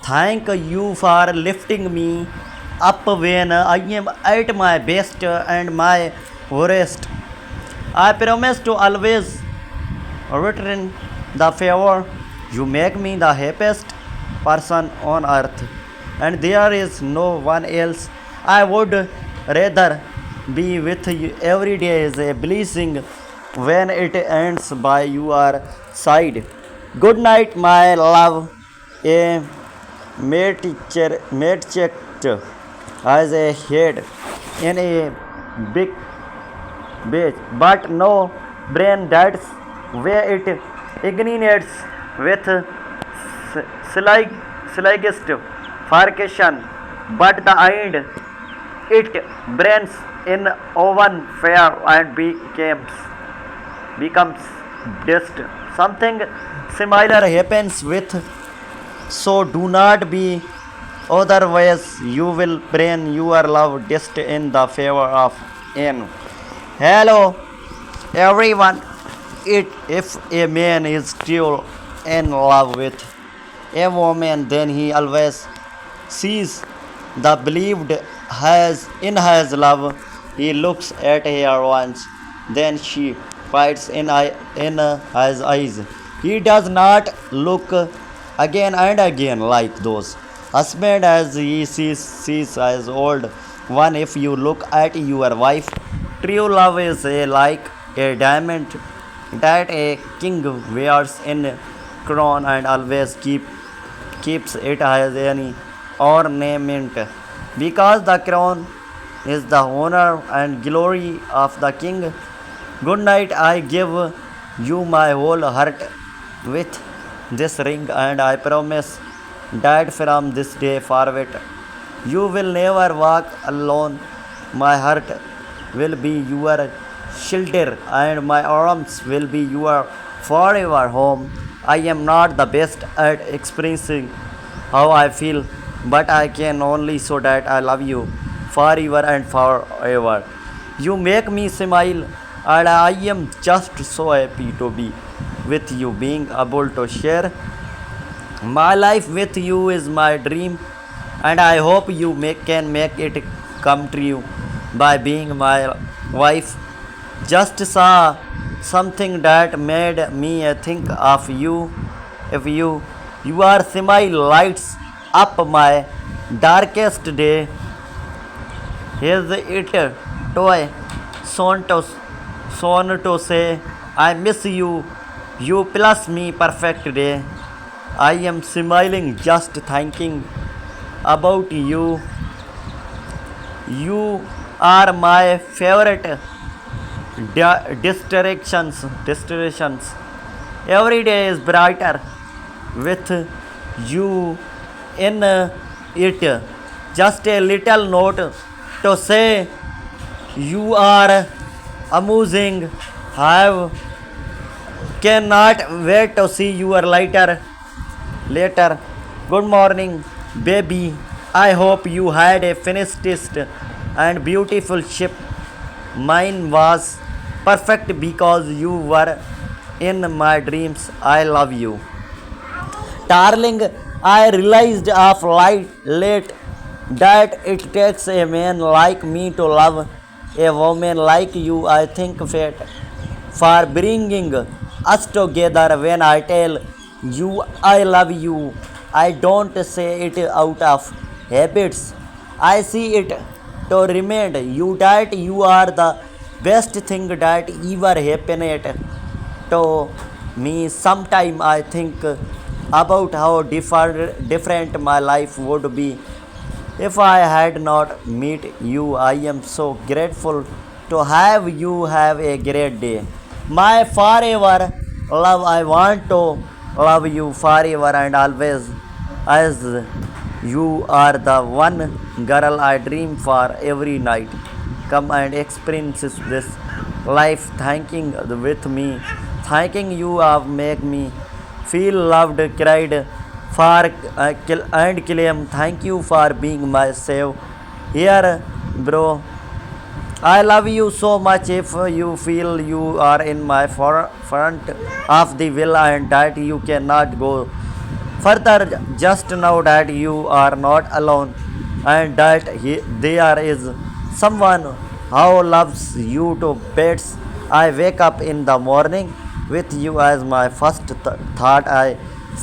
Thank you for lifting me up when I am at my best and my worst. I promise to always return the favor. You make me the happiest person on earth, and there is no one else. I would rather be with you every day is a blessing when it ends by your side. Good night, my love. A mate checked as a head in a big beach, but no brain. That's where it ignites with slightest friction, but the end it burns in oven fire and becomes dust. Something similar happens with, so do not be, otherwise you will burn your love dust in the favor of an. Hello everyone. If a man is still in love with a woman, then he always sees the believed has in his love. He looks at her once, then she fights in his eyes. He does not look again and again like those husband as he sees as old one. If you look at your wife, true love is like a diamond that a king wears in crown and always keeps it as any ornament, because the crown is the honor and glory of the king. Good night. I give you my whole heart with this ring, and I promise that from this day forward you will never walk alone. My heart will be your shelter, and my arms will be your forever home. I am not the best at expressing how I feel, but I can only show that I love you forever and forever. You make me smile, and I am just so happy to be with you. Being able to share my life with you is my dream, and I hope you can make it come true by being my wife. Just saw something that made me think of you. If your smile lights up my darkest day. Is it toy son to say I miss you? You plus me perfect day. I am smiling just thinking about you. You are my favorite distractions. Every day is brighter with you in it. Just a little note to say you are amusing. I cannot wait to see you later. Good morning, baby. I hope you had a finished and beautiful ship. Mine was perfect because you were in my dreams. I love you. Darling, I realized of late that it takes a man like me to love a woman like you. I think fate for bringing us together. When I tell you I love you, I don't say it out of habits. I see it to remind you that you are the best thing that ever happened to me. Sometime I think about how different my life would be if I had not met you. I am so grateful to have you. Have a great day. My forever love, I want to love you forever and always, as you are the one girl I dream for every night. Come and experience this life thanking with me. Thanking you have make me feel loved, cried for and claim. Thank you for being my save here, bro. I love you so much. If you feel you are in my front of the villa and that you cannot go Further, just know that you are not alone and that there is someone who loves you to bits. I wake up in the morning with you as my first thought. I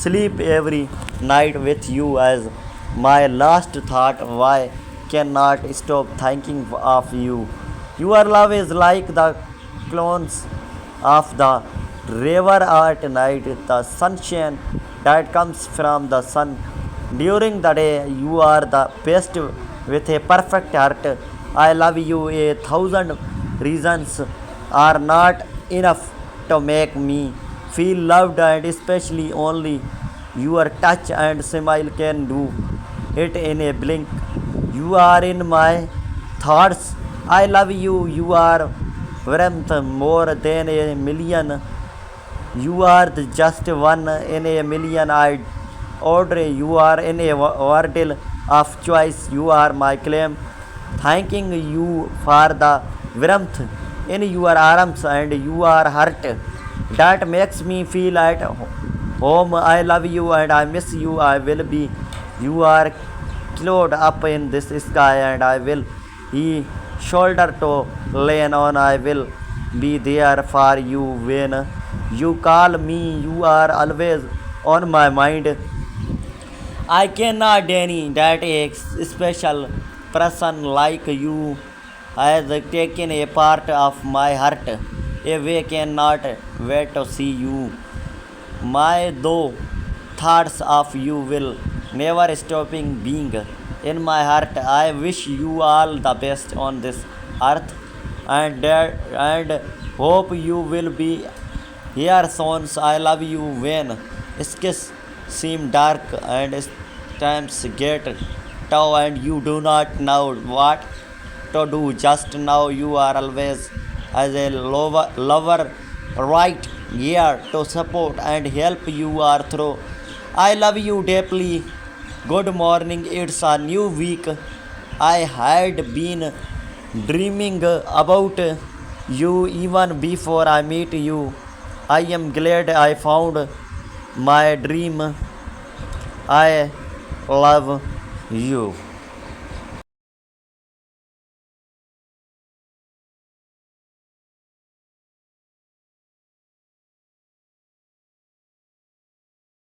sleep every night with you as my last thought. Why cannot stop thinking of you? Your love is like the clones of the river at night, the sunshine that comes from the sun during the day. You are the best with a perfect heart. I love you. A thousand reasons are not enough to make me feel loved, and especially only your touch and smile can do it in a blink. You are in my thoughts. I love you. You are warmth more than a million. You are just one in a million. I order. You are in a wordle of choice. You are my claim. Thanking you for the warmth in your arms and your heart that makes me feel at home. I love you and I miss you. I will be. You are cloud up in this sky, and I will be shoulder to lean on. I will be there for you when you call me. You are always on my mind. I cannot deny that a special person like you has taken a part of my heart. We cannot wait to see you. My though thoughts of you will never stopping being in my heart. I wish you all the best on this earth, and hope you will be here soon. I love you when skies seem dark and times get tough and you do not know what to do. Just now you are always as a lover right here to support and help you are through. I love you deeply. Good morning, it's a new week. I had been dreaming about you even before I meet you. I am glad I found my dream. I love you.